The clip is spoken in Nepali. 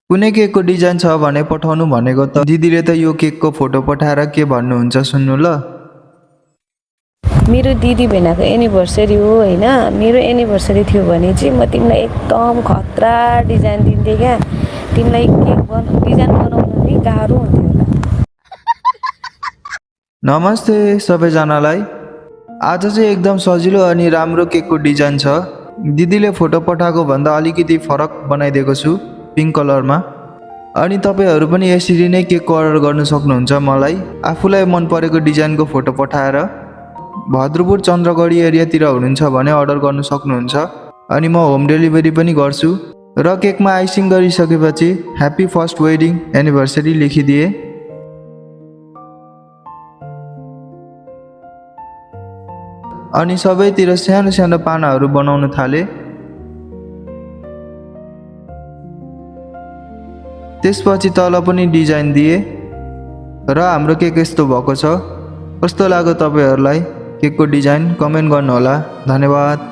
कुनै केकको डिजाइन छ भने पठाउनु भनेको त दिदीले त यो केकको फोटो पठाएर के भन्नुहुन्छ सुन्नु ल। मेरो दिदी भेनाको एनिभर्सरी हो हैन, मेरो एनिभर्सरी थियो भने चाहिँ म तिमीलाई एकदम खतरा डिजाइन दिन्थे क्या। तिमीलाई केक डिजाइन बनाउनु नि गाह्रो हुन्थ्यो होला। नमस्ते सबैजनालाई। आज चाहिँ एकदम सजिलो अनि राम्रो केकको डिजाइन छ। दिदीले फोटो पठाएको भन्दा अलिकति फरक बनाइदिएको छु पिङ्क कलरमा। अनि तपाईहरू पनि यसरी नै केकको अर्डर गर्न सक्नुहुन्छ मलाई आफूलाई मन परेको डिजाइनको फोटो पठाएर। भद्रपुर चन्द्रगढी एरियातिर हुनुहुन्छ भने अर्डर गर्न सक्नुहुन्छ अनि म होम डेलिभरी पनि गर्छु। र केकमा आइसिङ गरिसकेपछि ह्याप्पी फर्स्ट वेडिङ एनिभर्सरी लेखिदिए। अनि सबैतिर सानो सानो पानाहरू बनाउन थाले। त्यसपछि तल पनि डिजाइन दिए र हाम्रो केक यस्तो भएको छ। कस्तो लाग्यो तपाईहरूलाई केकको डिजाइन कमेन्ट गर्नुहोला। धन्यवाद।